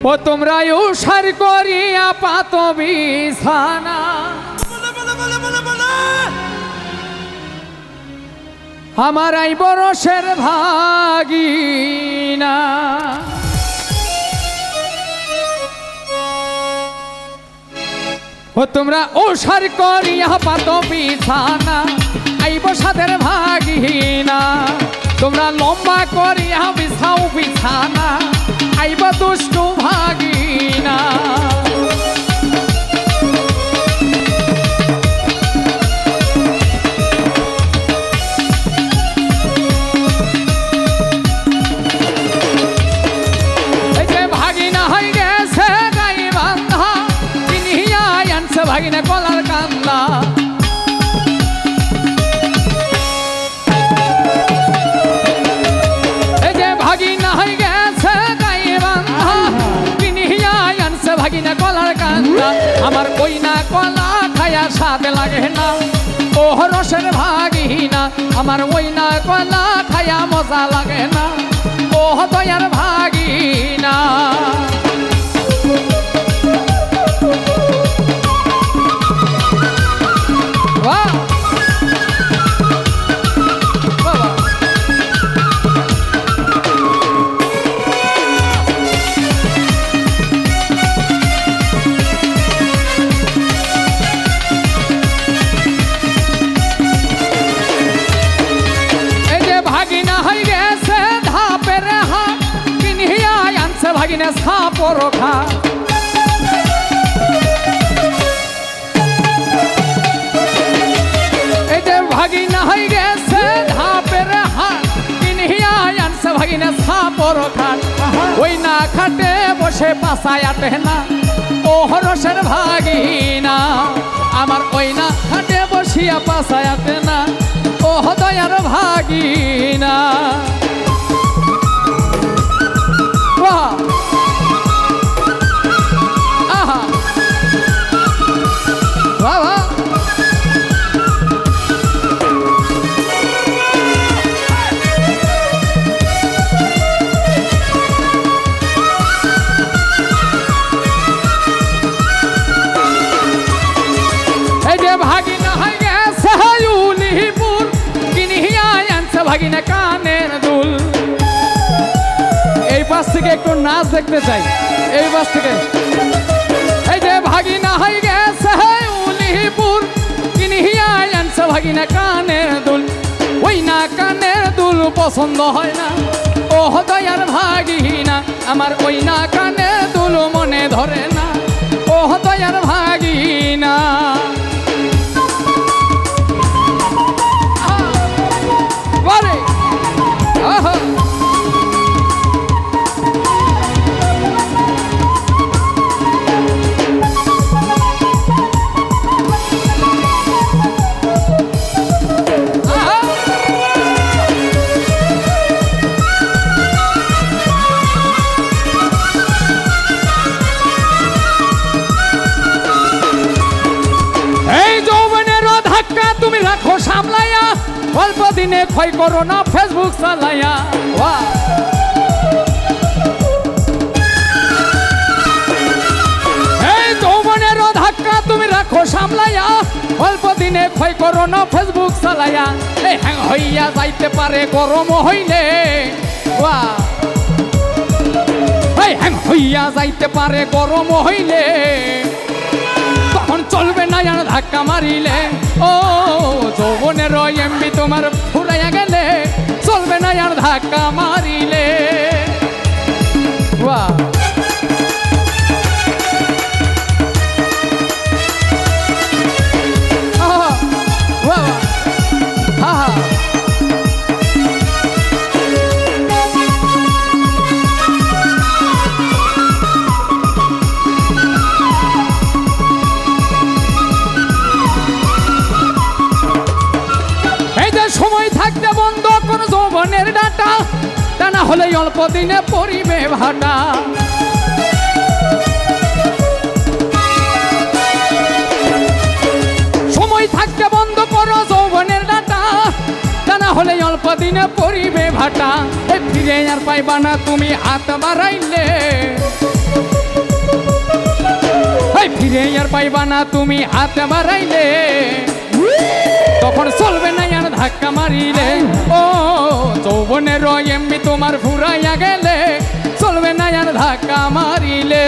ও তোমরা উসার করিয়া পাত বিছানা আমার এই বরসের ভাগিনা ও তোমরা উসার করিয়া পাত বিছানা এই বসাদের ভাগিনা তোমরা লম্বা করিয়া বিছাও বিছানা আইব দুষ্টু ভাগিনা এই যে ভাগিনা হয়ে গেছে গাই বান্ধা কিনিয়া আনছে ভাগিনা কলার কান্দা কলার কান্দা আমার কইনা কলা খায়া স্বাদ লাগে না ও রসের ভাগিনা আমার ওইনা কলা খায়া মজা লাগে না ও দয়ার ভাগিনা ভাগিনা সাপর খা এই যে ভাগিনা হয়ে গেছে ধাপের হাট কিনিয়া আনছে ভাগিনা সাপর খাট ওই না খাটে বসে পাশায় আটে না ও রসের ভাগিনা আমার ওই না খাটে বসিয়া পাশায় আটে না ও দয়ার ভাগিনা ভাগিনা কানের দুল এই পাশ থেকে একটু নাচ দেখতে চাই এই পাশ থেকে এই যে ভাগিনা হয়ে গেছে উলিপুর কিনিয়া আনছে ভাগিনা কানের দুল ওই না কানের দুল পছন্দ হয় না ও দয়ার ভাগিনা আমার ওই না কানের দুল মনে ধরে না ও দয়ার ভাগিনা সামলাইয়া অল্প দিনে ক্ষয় করো না ফেসবুক চালাইয়া এই যৌবনের ধাক্কা তুমি রাখো সামলাইয়া অল্প দিনে ক্ষয় করো না ফেসবুক চালাইয়া এই হ্যাং হইয়া যাইতে পারে গরম হইলে এই হ্যাং হইয়া যাইতে পারে গরম হইলে তখন চলবে না আর ধাক্কা মারিলে ও যৌবনের এমবি তোমার ফুরাইয়া গেলে চলবে না আর ধাক্কা মারিলে সময় থাকতে বন্ধ কোন যৌবনের ডাটা তা না হলে অল্প দিনে পরিবে ভাটা সময় থাকতে বন্ধ করো যৌবনের ডাটা তা না হলে অল্প দিনে পরিবে ভাটা ফিরে আর পাইবা না তুমি হাত বাড়াইলে আর পাইবা না তুমি হাতে বাড়াইলে, তখন চলবে না আর ধাক্কা মারিলে। ও যৌবনের এমনি তোমার ফুরাইয়া গেলে, চলবে না আর ধাক্কা মারিলে।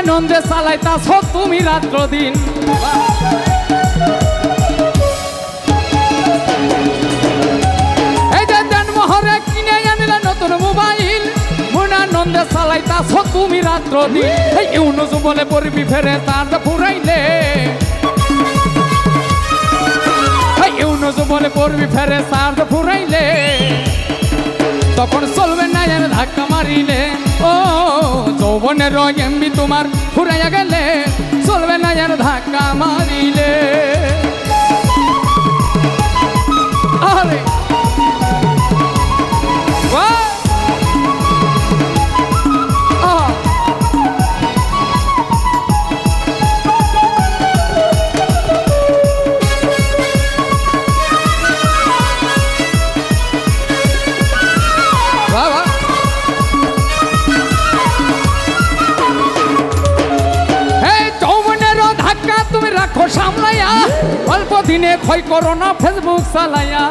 আনন্দে চালাইতাছ তুমি রাত্র দিন, এই যে দেনমোহরে কিনে আনিলে নতুন মোবাইল, মন আনন্দে চালাইতাছ তুমি রাত্র দিন। এই ইউনুস বলে পড়বি ফেরে তার ফুরাইলে, এই ইউনুস বলে পড়বি ফেরে তার ফুরাইলে, তখন চলবে না আর ধাক্কা মারিলে। ও যৌবনের এমনি তোমার ফুরাইয়া গেলে, চলবে না আর ধাক্কা মারিলে। আরে সামলাইয়া, অল্প দিনে ক্ষয় করো না ফেসবুক চালাইয়া।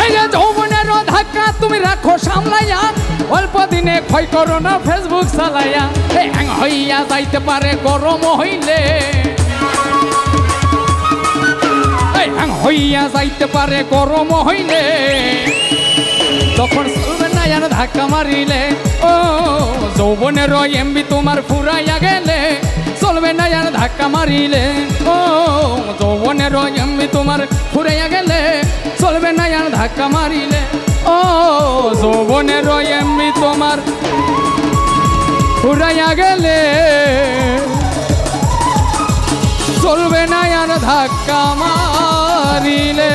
এই যে যৌবনের ধাক্কা তুমি রাখো সামলাইয়া, অল্প দিনে ক্ষয় করো না ফেসবুক চালাইয়া। হ্যাং হইয়া যাইতে পারে গরম হইলে, হ্যাং হইয়া যাইতে পারে গরম হইলে, তখন চলবে না আর ধাক্কা মারিলে। ও যৌবনের এমবি তোমার ফুরাইয়া গেলে, চলবে না আর ধাক্কা মারিলে। ও যৌবনের এমবি তোমার ফুরাইয়া গেলে, চলবে না আর ধাক্কা মারিলে। ও যৌবনের এমবি তোমার ফুরাইয়া গেলে, চলবে না আর ধাক্কা মারিলে।